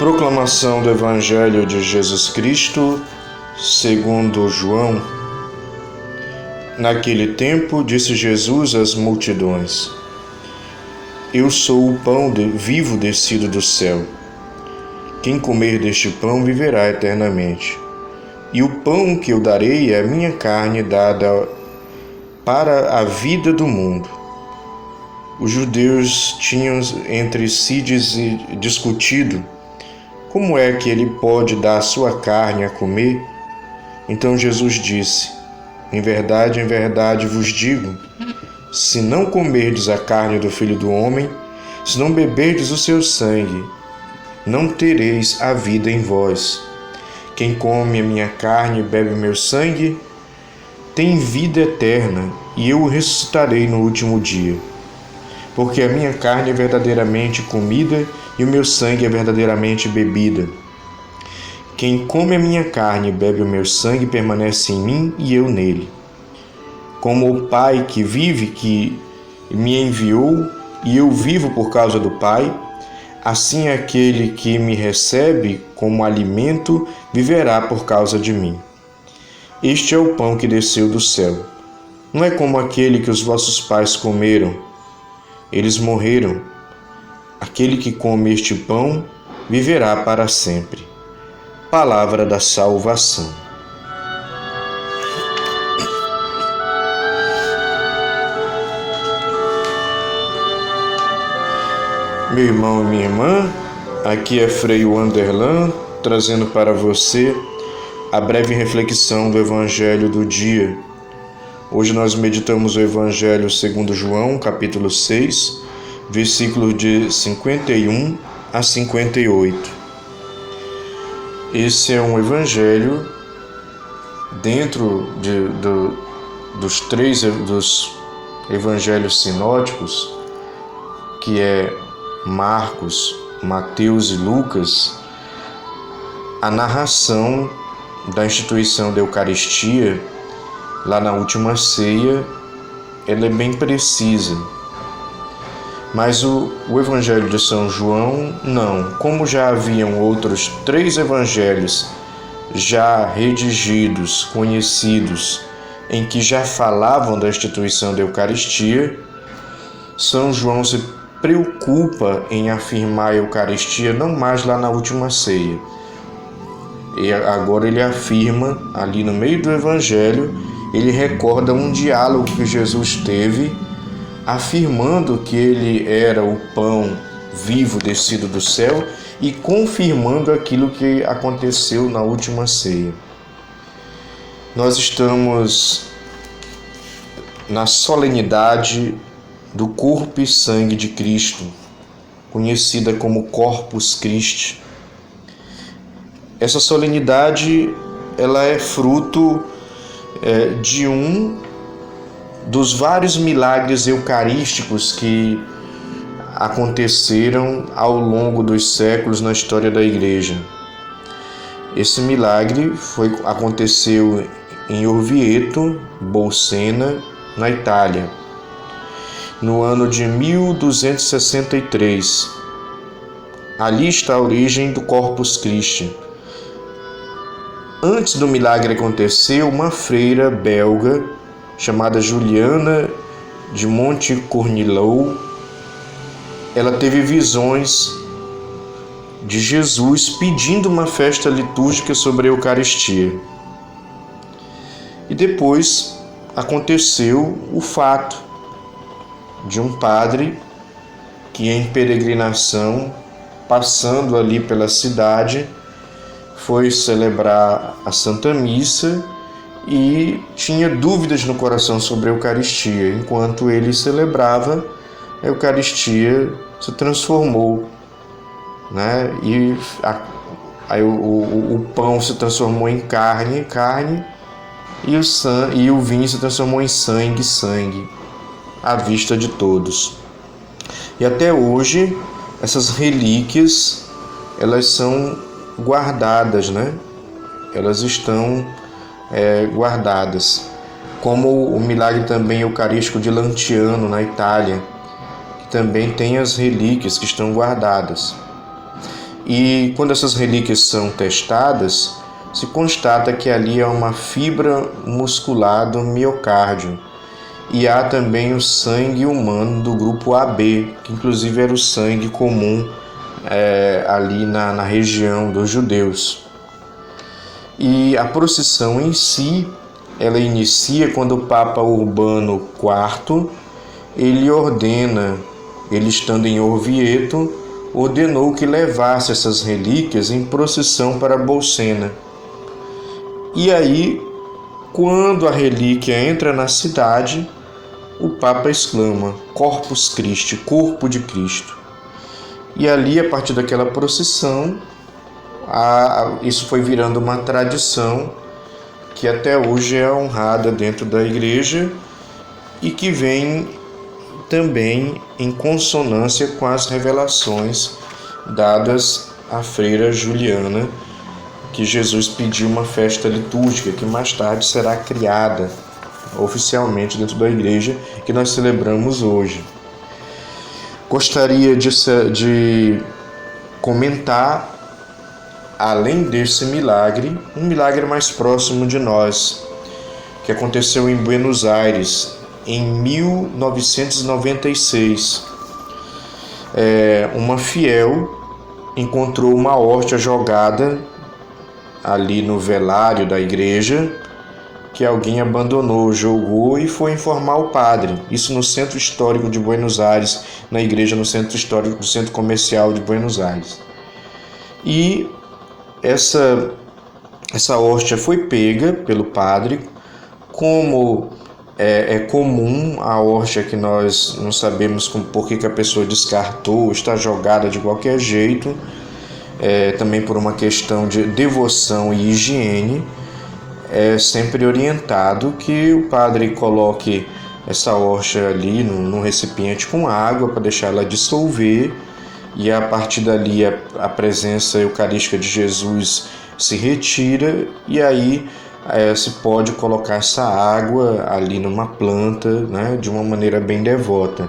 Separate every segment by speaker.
Speaker 1: Proclamação do Evangelho de Jesus Cristo, segundo João. Naquele tempo, disse Jesus às multidões: Eu sou o pão vivo descido do céu. Quem comer deste pão viverá eternamente. E o pão que eu darei é a minha carne dada para a vida do mundo. Os judeus tinham entre si discutido: como é que ele pode dar sua carne a comer? Então Jesus disse: em verdade vos digo, se não comerdes a carne do Filho do Homem, se não beberdes o seu sangue, não tereis a vida em vós. Quem come a minha carne e bebe o meu sangue, tem vida eterna, e eu o ressuscitarei no último dia. Porque a minha carne é verdadeiramente comida e o meu sangue é verdadeiramente bebida. Quem come a minha carne e bebe o meu sangue permanece em mim e eu nele. Como o Pai que vive, que me enviou, e eu vivo por causa do Pai, assim aquele que me recebe como alimento viverá por causa de mim. Este é o pão que desceu do céu. Não é como aquele que os vossos pais comeram. Eles morreram. Aquele que come este pão viverá para sempre. Palavra da salvação. Meu irmão e minha irmã, aqui é Frei Wanderlan, trazendo para você a breve reflexão do Evangelho do dia. Hoje nós meditamos o Evangelho segundo João, capítulo 6, versículos de 51 a 58. Esse é um Evangelho dentro dos Evangelhos sinóticos, que é Marcos, Mateus e Lucas, a narração da instituição da Eucaristia, lá na última ceia, ela é bem precisa. Mas o Evangelho de São João, não. Como já haviam outros 3 evangelhos já redigidos, conhecidos, em que já falavam da instituição da Eucaristia, São João se preocupa em afirmar a Eucaristia não mais lá na última ceia. E agora ele afirma, ali no meio do Evangelho, ele recorda um diálogo que Jesus teve, afirmando que ele era o pão vivo descido do céu e confirmando aquilo que aconteceu na última ceia. Nós estamos na solenidade do corpo e sangue de Cristo, conhecida como Corpus Christi. Essa solenidade, ela é fruto de um dos vários milagres eucarísticos que aconteceram ao longo dos séculos na história da Igreja. Esse milagre aconteceu em Orvieto, Bolsena, na Itália, no ano de 1263. Ali está a origem do Corpus Christi. Antes do milagre acontecer, uma freira belga chamada Juliana de Montecornilou, ela teve visões de Jesus pedindo uma festa litúrgica sobre a Eucaristia. E depois aconteceu o fato de um padre que, em peregrinação, passando ali pela cidade, foi celebrar a Santa Missa e tinha dúvidas no coração sobre a Eucaristia. Enquanto ele celebrava, a Eucaristia se transformou, né? E o pão se transformou em carne, e o vinho se transformou em sangue, à vista de todos. E até hoje, essas relíquias, elas são guardadas, né? Elas estão guardadas. Como o milagre também eucarístico de Lanciano, na Itália, que também tem as relíquias que estão guardadas. E quando essas relíquias são testadas, se constata que ali há uma fibra muscular do miocárdio. E há também o sangue humano do grupo AB, que inclusive era o sangue comum ali na região dos judeus. E a procissão em si, ela inicia quando o Papa Urbano IV, ele estando em Orvieto, ordenou que levasse essas relíquias em procissão para Bolsena. E aí, quando a relíquia entra na cidade, o Papa exclama: Corpus Christi, corpo de Cristo. E ali, a partir daquela procissão, isso foi virando uma tradição que até hoje é honrada dentro da igreja e que vem também em consonância com as revelações dadas à freira Juliana, que Jesus pediu uma festa litúrgica que mais tarde será criada oficialmente dentro da igreja, que nós celebramos hoje. Gostaria de comentar, além desse milagre, um milagre mais próximo de nós, que aconteceu em Buenos Aires, em 1996. Uma fiel encontrou uma hóstia jogada ali no velário da igreja, que alguém abandonou, jogou e foi informar o padre. Isso no Centro Histórico de Buenos Aires, na igreja no Centro Histórico do Centro Comercial de Buenos Aires. E essa hóstia foi pega pelo padre, como é comum a hóstia que nós não sabemos por que a pessoa descartou, está jogada de qualquer jeito, também por uma questão de devoção e higiene. É sempre orientado que o padre coloque essa hóstia ali num recipiente com água para deixar ela dissolver, e a partir dali a presença eucarística de Jesus se retira, e aí se pode colocar essa água ali numa planta, né, de uma maneira bem devota.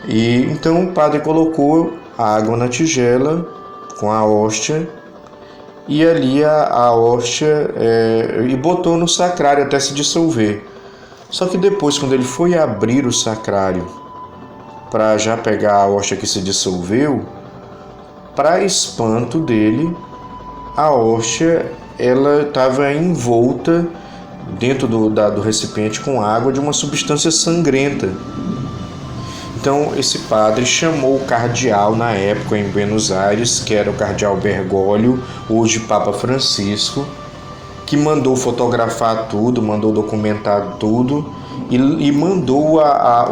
Speaker 1: E então o padre colocou a água na tigela com a hóstia, e ali a hóstia e botou no sacrário até se dissolver. Só que depois, quando ele foi abrir o sacrário para já pegar a hóstia que se dissolveu, para espanto dele, a hóstia ela estava envolta dentro do recipiente com água de uma substância sangrenta. Então esse padre chamou o cardeal na época em Buenos Aires, que era o cardeal Bergoglio, hoje Papa Francisco, que mandou fotografar tudo, mandou documentar tudo e mandou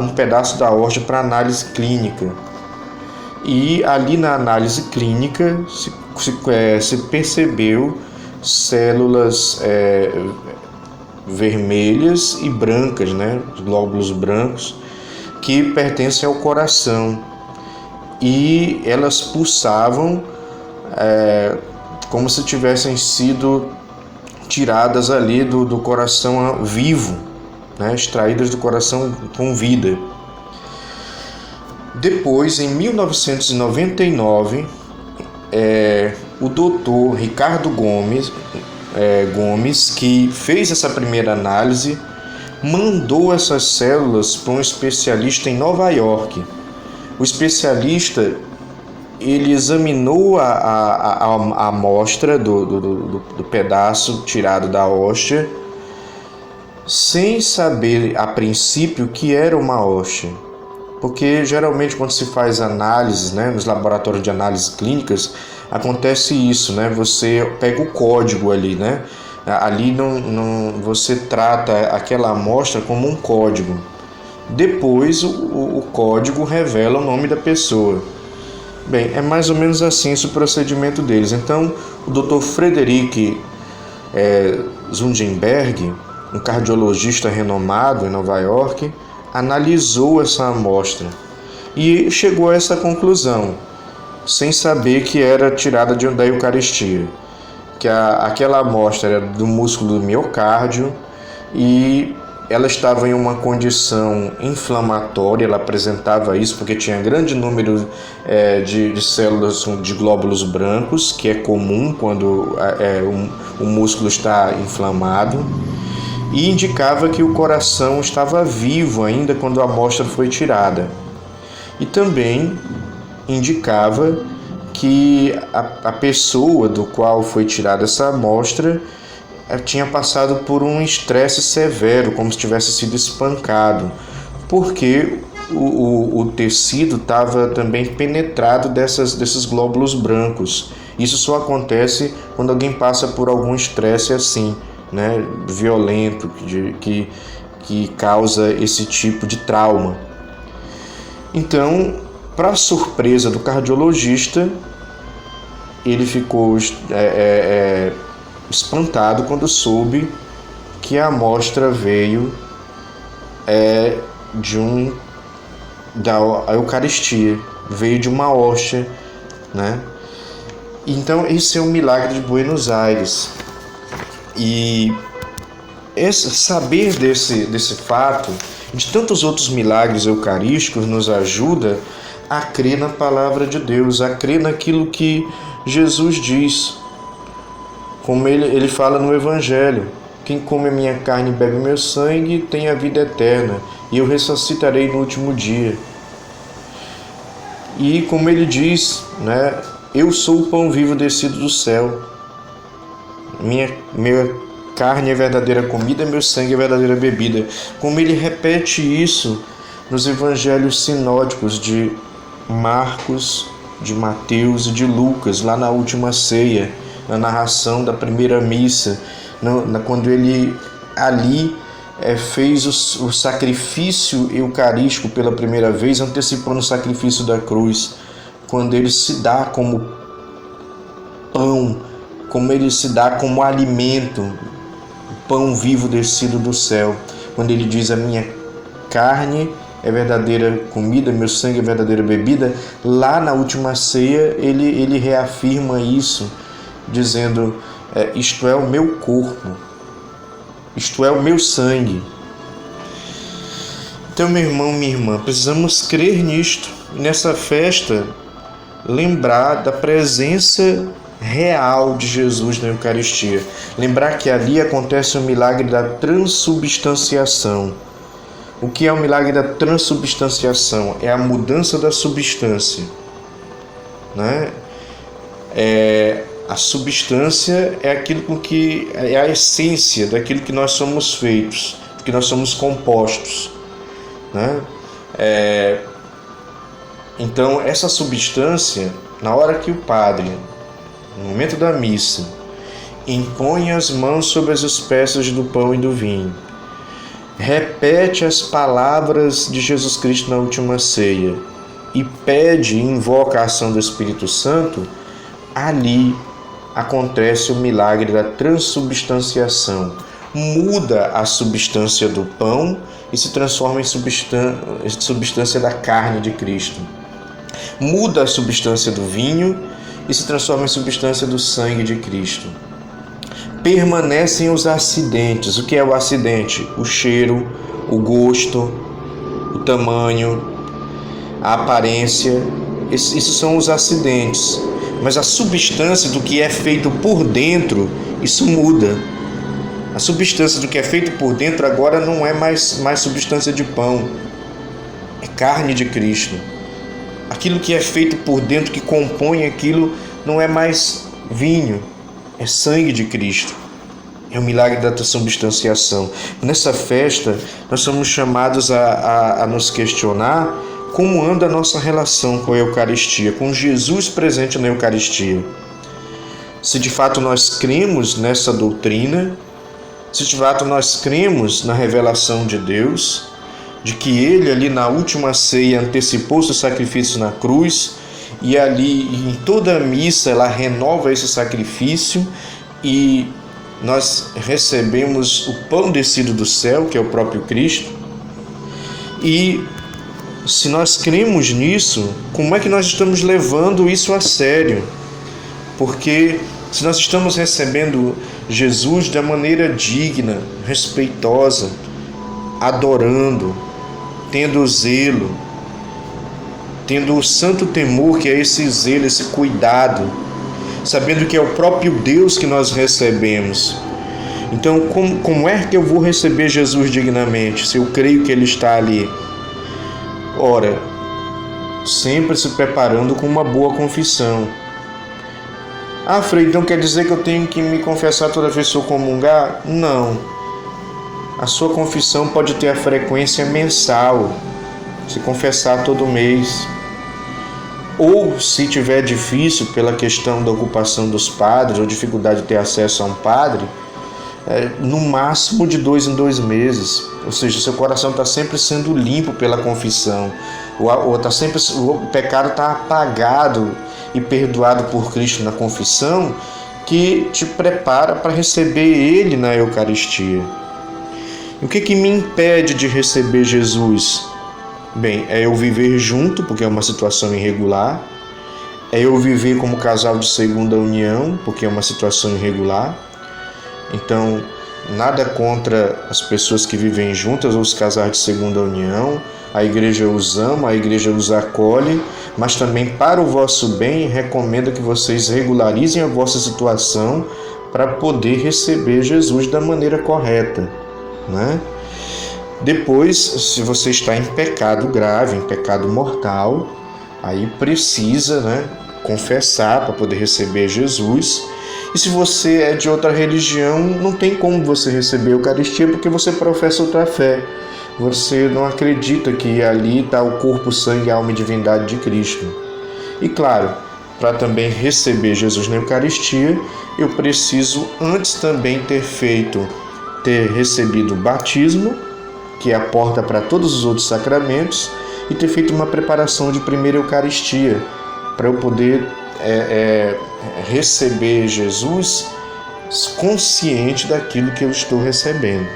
Speaker 1: um pedaço da hóstia para análise clínica. E ali na análise clínica se percebeu células vermelhas e brancas, né, glóbulos brancos, que pertencem ao coração, e elas pulsavam como se tivessem sido tiradas ali do coração vivo, né, extraídas do coração com vida. Depois, em 1999, o doutor Ricardo Gomes, que fez essa primeira análise, mandou essas células para um especialista em Nova York. O especialista ele examinou a amostra do pedaço tirado da hóstia, sem saber a princípio o que era uma hóstia. Porque geralmente quando se faz análises, né, nos laboratórios de análises clínicas, acontece isso, né? Você pega o código ali, né? Ali você trata aquela amostra como um código. Depois o código revela o nome da pessoa. Bem, é mais ou menos assim esse procedimento deles. Então, o Dr. Frederic Zungenberg, um cardiologista renomado em Nova York, analisou essa amostra e chegou a essa conclusão, sem saber que era tirada da Eucaristia, que aquela amostra era do músculo do miocárdio, e ela estava em uma condição inflamatória, ela apresentava isso porque tinha grande número de células de glóbulos brancos, que é comum quando o músculo está inflamado, e indicava que o coração estava vivo ainda quando a amostra foi tirada. E também indicava que a pessoa do qual foi tirada essa amostra tinha passado por um estresse severo, como se tivesse sido espancado, porque o tecido estava também penetrado desses glóbulos brancos. Isso só acontece quando alguém passa por algum estresse assim, né, violento, que causa esse tipo de trauma. Então, para surpresa do cardiologista, ele ficou espantado quando soube que a amostra veio da Eucaristia, veio de uma hóstia, né? Então, esse é um milagre de Buenos Aires. E saber desse fato, de tantos outros milagres eucarísticos, nos ajuda a crer na palavra de Deus, a crer naquilo que Jesus diz. Como ele fala no Evangelho: quem come a minha carne e bebe meu sangue tem a vida eterna, e eu ressuscitarei no último dia. E como ele diz, né, eu sou o pão vivo descido do céu. Minha carne é verdadeira comida, meu sangue é verdadeira bebida. Como ele repete isso nos evangelhos sinóticos de Marcos, de Mateus e de Lucas, lá na última ceia, na narração da primeira missa, quando ele ali fez o sacrifício eucarístico pela primeira vez, antecipando o sacrifício da cruz, quando ele se dá como pão, como ele se dá como alimento, o pão vivo descido do céu, quando ele diz: a minha carne é verdadeira comida, meu sangue é verdadeira bebida. Lá na última ceia ele reafirma isso, dizendo: isto é o meu corpo, isto é o meu sangue. Então, meu irmão, minha irmã, precisamos crer nisto, e nessa festa lembrar da presença real de Jesus na Eucaristia. Lembrar que ali acontece o milagre da transubstanciação. O que é o milagre da transubstanciação? É a mudança da substância, né? A substância é aquilo que é a essência daquilo que nós somos feitos, que nós somos compostos, né? Então, essa substância, na hora que o padre, no momento da missa, impõe as mãos sobre as espécies do pão e do vinho, repete as palavras de Jesus Cristo na última ceia e pede e invoca a ação do Espírito Santo, ali acontece o milagre da transubstanciação. Muda a substância do pão e se transforma em substância da carne de Cristo. Muda a substância do vinho e se transforma em substância do sangue de Cristo. Permanecem os acidentes. O que é o acidente? O cheiro, o gosto, o tamanho, a aparência. Esses são os acidentes. Mas a substância do que é feito por dentro, isso muda. A substância do que é feito por dentro agora não é mais substância de pão. É carne de Cristo. Aquilo que é feito por dentro, que compõe aquilo, não é mais vinho, é sangue de Cristo. É o milagre da transubstanciação. Nessa festa, nós somos chamados a nos questionar como anda a nossa relação com a Eucaristia, com Jesus presente na Eucaristia. Se de fato nós cremos nessa doutrina, se de fato nós cremos na revelação de Deus, de que Ele ali na última ceia antecipou seu sacrifício na cruz, e ali em toda a missa ela renova esse sacrifício, e nós recebemos o pão descido do céu, que é o próprio Cristo. E se nós cremos nisso, como é que nós estamos levando isso a sério? Porque se nós estamos recebendo Jesus da maneira digna, respeitosa, adorando, tendo zelo, tendo o santo temor, que é esse zelo, esse cuidado, sabendo que é o próprio Deus que nós recebemos. Então, como é que eu vou receber Jesus dignamente, se eu creio que Ele está ali? Ora, sempre se preparando com uma boa confissão. Ah, Frei, então quer dizer que eu tenho que me confessar toda vez que eu comungar? Não. A sua confissão pode ter a frequência mensal, se confessar todo mês. Ou, se tiver difícil pela questão da ocupação dos padres, ou dificuldade de ter acesso a um padre, no máximo de 2 em 2 meses. Ou seja, seu coração está sempre sendo limpo pela confissão. O pecado está apagado e perdoado por Cristo na confissão, que te prepara para receber Ele na Eucaristia. E o que me impede de receber Jesus? Bem, é eu viver junto, porque é uma situação irregular. É eu viver como casal de segunda união, porque é uma situação irregular. Então, nada contra as pessoas que vivem juntas ou os casais de segunda união. A igreja os ama, a igreja os acolhe, mas também, para o vosso bem, recomenda que vocês regularizem a vossa situação para poder receber Jesus da maneira correta, né? Depois, se você está em pecado grave, em pecado mortal, aí precisa, confessar para poder receber Jesus. E se você é de outra religião, não tem como você receber a Eucaristia, porque você professa outra fé. Você não acredita que ali está o corpo, sangue, alma e divindade de Cristo. E claro, para também receber Jesus na Eucaristia, eu preciso antes também ter recebido o batismo, que é a porta para todos os outros sacramentos, e ter feito uma preparação de primeira Eucaristia, para eu poder receber Jesus consciente daquilo que eu estou recebendo.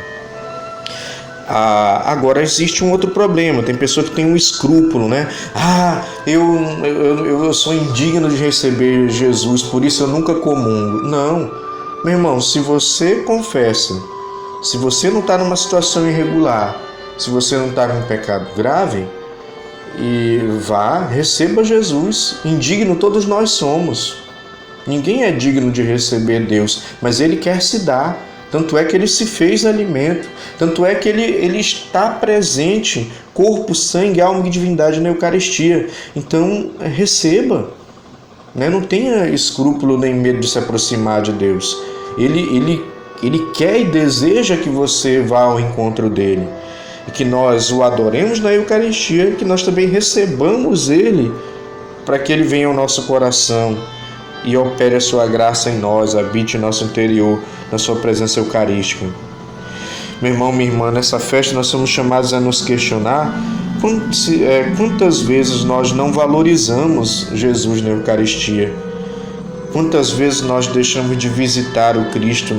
Speaker 1: Agora existe um outro problema, tem pessoa que tem um escrúpulo, eu sou indigno de receber Jesus, por isso eu nunca comungo. Não, meu irmão, se você confessa, se você não está numa situação irregular, se você não está com um pecado grave, receba Jesus. Indigno todos nós somos. Ninguém é digno de receber Deus, mas Ele quer se dar. Tanto é que Ele se fez alimento. Tanto é que Ele está presente, corpo, sangue, alma e divindade na Eucaristia. Então, receba. Não tenha escrúpulo nem medo de se aproximar de Deus. Ele quer e deseja que você vá ao encontro dele. E que nós o adoremos na Eucaristia, que nós também recebamos Ele, para que Ele venha ao nosso coração e opere a sua graça em nós, habite em nosso interior, na sua presença eucarística. Meu irmão, minha irmã, nessa festa nós somos chamados a nos questionar quantas vezes nós não valorizamos Jesus na Eucaristia. Quantas vezes nós deixamos de visitar o Cristo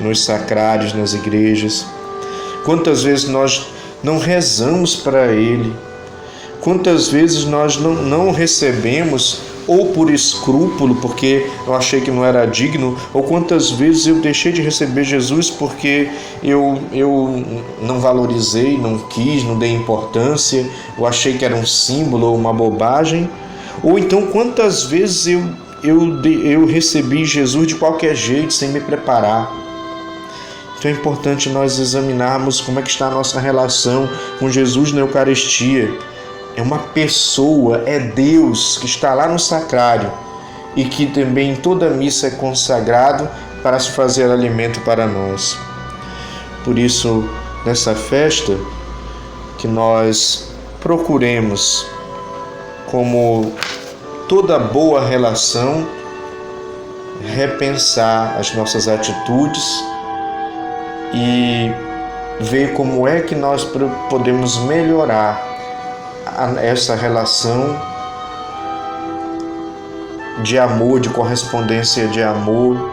Speaker 1: nos sacrários, nas igrejas? Quantas vezes nós não rezamos para Ele? Quantas vezes nós não recebemos, ou por escrúpulo, porque eu achei que não era digno, ou quantas vezes eu deixei de receber Jesus porque eu não valorizei, não quis, não dei importância, eu achei que era um símbolo ou uma bobagem? Ou então quantas vezes eu recebi Jesus de qualquer jeito, sem me preparar? Então é importante nós examinarmos como é que está a nossa relação com Jesus na Eucaristia. É uma pessoa, é Deus que está lá no sacrário e que também em toda missa é consagrado para se fazer alimento para nós. Por isso, nessa festa, que nós procuremos, como toda boa relação, repensar as nossas atitudes e ver como é que nós podemos melhorar essa relação de amor, de correspondência de amor,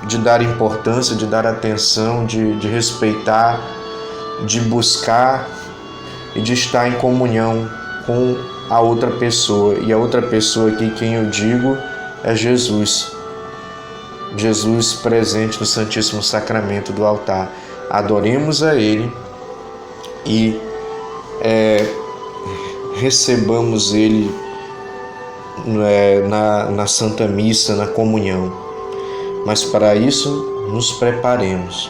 Speaker 1: de dar importância, de dar atenção, de respeitar, de buscar e de estar em comunhão com a outra pessoa. E a outra pessoa aqui, quem eu digo, é Jesus. Jesus presente no Santíssimo Sacramento do altar. Adoremos a Ele e recebamos Ele na Santa Missa, na comunhão. Mas para isso nos preparemos,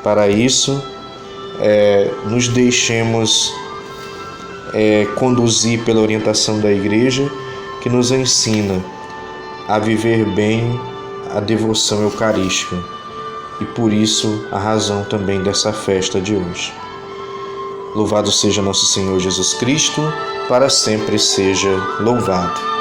Speaker 1: para isso nos deixemos conduzir pela orientação da Igreja, que nos ensina a viver bem a devoção eucarística, e por isso a razão também dessa festa de hoje. Louvado seja nosso Senhor Jesus Cristo, para sempre seja louvado.